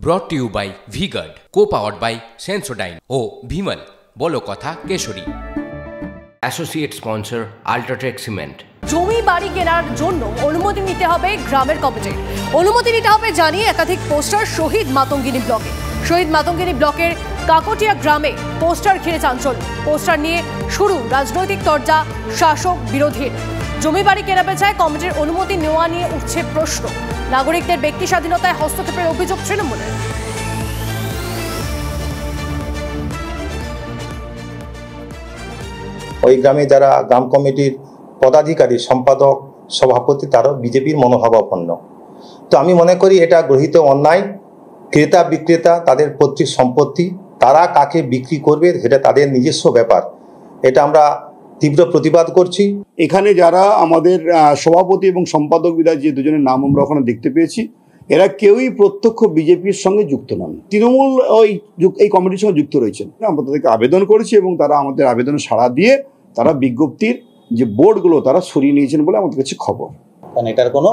ব্রট to you by V-Guard, co-powered by Sensodyne ও ভিমল বলো কথা Kesari. Associate sponsor UltraTech cement. জমি বাড়ি কেনার জন্য অনুমতি নিতে হবে গ্রামের কমিটির। অনুমতি নিতে হবে জানিয়ে একাধিক পোস্টার শহীদ মাতঙ্গিনী ব্লকে। শহীদ মাতঙ্গিনী ব্লকের কাকটিয়া গ্রামে পোস্টার ঘিরে চাঞ্চল্য। পোস্টার নিয়ে শুরু রাজনৈতিক তরজা শাসক বিরোধীর। জমি বাড়ি কেনাবেচায় কমিটির অনুমতি নেওয়া নিয়ে উঠছে প্রশ্ন। নাগরিকদের ব্যক্তি স্বাধীনতায় হস্তক্ষেপের অভিযোগ তৃণমূলের। ওই গ্রামে যারা গ্রাম কমিটির পদাধিকারী, সম্পাদক, সভাপতি, তারও বিজেপির মনোভাবাপন্ন। তো আমি মনে করি এটা গৃহীত অন্যায়। ক্রেতা বিক্রেতা তাদের পৈতৃক সম্পত্তি, তারা কাকে বিক্রি করবে সেটা তাদের নিজস্ব ব্যাপার। এটা আমরা তীব্র প্রতিবাদ করছি। এখানে যারা আমাদের সভাপতি এবং সম্পাদক বিধায়ক যে দুজনের নাম আমরা ওখানে দেখতে পেয়েছি, এরা কেউই প্রত্যক্ষ বিজেপির সঙ্গে যুক্ত নন, তৃণমূল এই কমিটির সঙ্গে যুক্ত রয়েছেন। আমরা তাদেরকে আবেদন করেছি এবং তারা আমাদের আবেদনে সাড়া দিয়ে তারা বিজ্ঞপ্তির যে বোর্ডগুলো তারা সরিয়ে নিয়েছেন বলে আমাদের কাছে খবর। কারণ এটার কোনো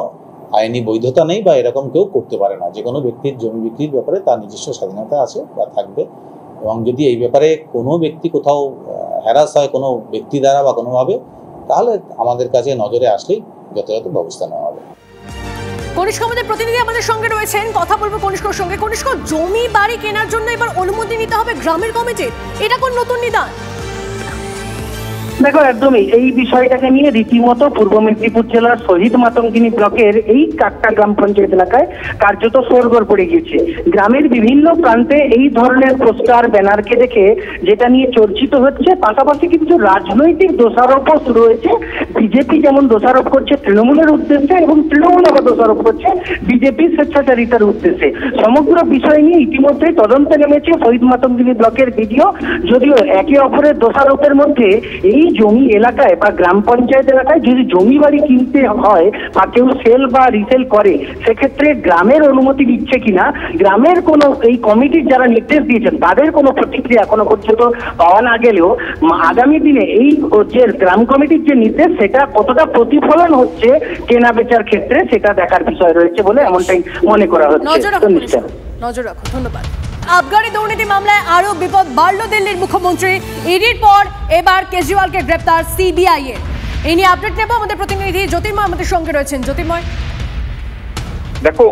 আইনি বৈধতা নেই বা এরকম কেউ করতে পারে না। যে কোনো ব্যক্তির জমি বিক্রির ব্যাপারে তার নিজস্ব স্বাধীনতা আছে বা থাকবে, এবং যদি এই ব্যাপারে কোনো ব্যক্তি কোথাও হ্যারাস হয় কোনো ব্যক্তি দ্বারা বা কোনোভাবে, তাহলে আমাদের কাছে নজরে আসলেই যথাযথ ব্যবস্থা নেওয়া হবে। কনিষ্ক আমাদের প্রতিনিধি আমাদের সঙ্গে রয়েছেন, কথা বলবো কনিষ্কর সঙ্গে। কনিষ্ক, জমি বাড়ি কেনার জন্য এবার অনুমতি নিতে হবে গ্রামের কমিটির, এটা কোন নতুন নিদান? দেখো, একদমই এই বিষয়টাকে নিয়ে রীতিমতো পূর্ব মেদিনীপুর জেলার শহীদ মাতঙ্গিনী ব্লকের এই কাকটা গ্রাম পঞ্চায়েত এলাকায় কার্যত শোরগোল পড়ে গিয়েছে। গ্রামের বিভিন্ন প্রান্তে এই ধরনের পোস্টার ব্যানারকে দেখে যেটা নিয়ে চর্চিত হচ্ছে, পাশাপাশি কিন্তু রাজনৈতিক দোষারোপও শুরু হয়েছে। বিজেপি যেমন দোষারোপ করছে তৃণমূলের উদ্দেশ্যে, এবং তৃণমূল আবার দোষারোপ করছে বিজেপির স্বেচ্ছাচারিতার উদ্দেশ্যে। সমগ্র বিষয় নিয়ে ইতিমধ্যে তদন্তে নেমেছে শহীদ মাতঙ্গিনী ব্লকের বিডিও। যদিও একে অপরের দোষারোপের মধ্যে এই জমি এলাকায় বা গ্রাম পঞ্চায়েত এলাকায় যদি জমি বাড়ি কিনতে হয় বা কেউ সেল বা রিসেল করে, সেক্ষেত্রে গ্রামের অনুমতি দিচ্ছে কিনা, গ্রামের কোনো এই কমিটির যারা নির্দেশ দিয়েছেন তাদের কোনো প্রতিক্রিয়া এখনো পর্যন্ত পাওয়া না গেলেও আগামী দিনে এই যে গ্রাম কমিটির যে নির্দেশ সেটা কতটা প্রতিফলন হচ্ছে কেনা বেচার ক্ষেত্রে, সেটা দেখার বিষয় রয়েছে বলে এমনটাই মনে করা হচ্ছে। নজর রাখুন। ধন্যবাদ। আবগারি দুর্নীতি মামলায় আরো বিপদ বাড়ল দিল্লির মুখ্যমন্ত্রী। ইডির পর এবার কেজরিওয়ালকে গ্রেপ্তার সিবিআই এর। এই নিয়ে আপডেট নেব, আমাদের প্রতিনিধি জ্যোতির্ময় আমাদের সঙ্গে রয়েছেন। জ্যোতির্ময়, দেখো,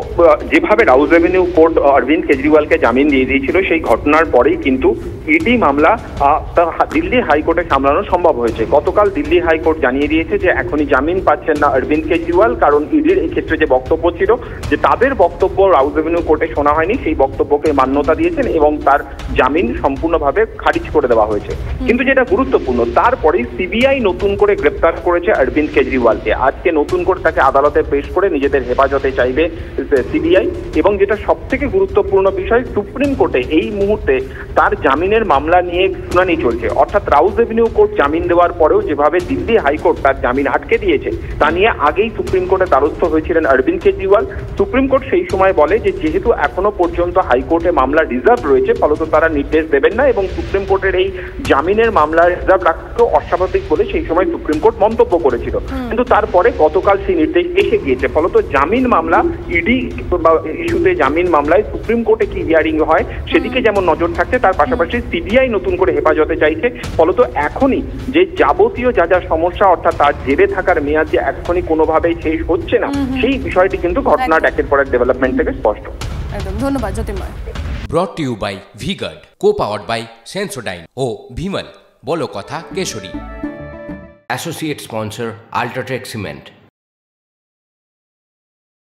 যেভাবে রাউজ এভিনিউ কোর্ট অরবিন্দ কেজরিওয়ালকে জামিন দিয়ে দিয়েছিল, সেই ঘটনার পরেই কিন্তু ইডি মামলা দিল্লি হাইকোর্টে সামলানো সম্ভব হয়েছে। গতকাল দিল্লি হাইকোর্ট জানিয়ে দিয়েছে যে এখনই জামিন পাচ্ছেন না অরবিন্দ কেজরিওয়াল, কারণ ইডির এই ক্ষেত্রে যে বক্তব্য ছিল যে তাদের বক্তব্য রাউজ এভিনিউ কোর্টে শোনা হয়নি, সেই বক্তব্যকে মান্যতা দিয়েছেন এবং তার জামিন সম্পূর্ণভাবে খারিজ করে দেওয়া হয়েছে। কিন্তু যেটা গুরুত্বপূর্ণ, তারপরেই সিবিআই নতুন করে গ্রেপ্তার করেছে অরবিন্দ কেজরিওয়ালকে। আজকে নতুন করে তাকে আদালতে পেশ করে নিজেদের হেফাজতে চাইবে সিবিআই। এবং যেটা সব থেকে গুরুত্বপূর্ণ বিষয়, সুপ্রিম কোর্টে এই মুহূর্তে তার জামিনের মামলা নিয়ে শুনানি চলছে। অর্থাৎ রাউজ এভিনিউ কোর্ট জামিন দেওয়ার পরেও যেভাবে দিল্লি হাইকোর্ট তার জামিন আটকে দিয়েছে, তা নিয়ে আগেই সুপ্রিম কোর্টে দ্বারস্থ হয়েছিলেন অরবিন্দ কেজরিওয়াল। সুপ্রিম কোর্ট সেই সময় বলে যে যেহেতু এখনো পর্যন্ত হাইকোর্টে মামলা রিজার্ভ রয়েছে, ফলত তারা নির্দেশ দেবেন না, এবং সুপ্রিম কোর্টের এই জামিনের মামলা রিজার্ভ রাখতে অস্বাভাবিক বলে সেই সময় সুপ্রিম কোর্ট মন্তব্য করেছিল। কিন্তু তারপরে গতকাল সেই নির্দেশ এসে গিয়েছে, ফলত জামিন মামলা ইডি ইস্যুতে জামিন মামলায় সুপ্রিম কোর্টে কি হিয়ারিং হয় সেদিকে যেমন নজর থাকছে, তার পাশাপাশি সিবিআই নতুন করে হেফাজতে চাইছে। ফলত এখনই যে যাবতীয় যা যা সমস্যা, অর্থাৎ তার জেলে থাকার মেয়াদ যে এখনই কোনোভাবেই শেষ হচ্ছে না, সেই বিষয়টি কিন্তু ঘটনার একের পর এক ডেভেলপমেন্ট থেকে স্পষ্ট। ধন্যবাদ Jyotirmoy. Brought to you by V-Guard, co-powered by Sensodyne ও ভিমল বলো কথা Kesari. Associate sponsor UltraTech cement.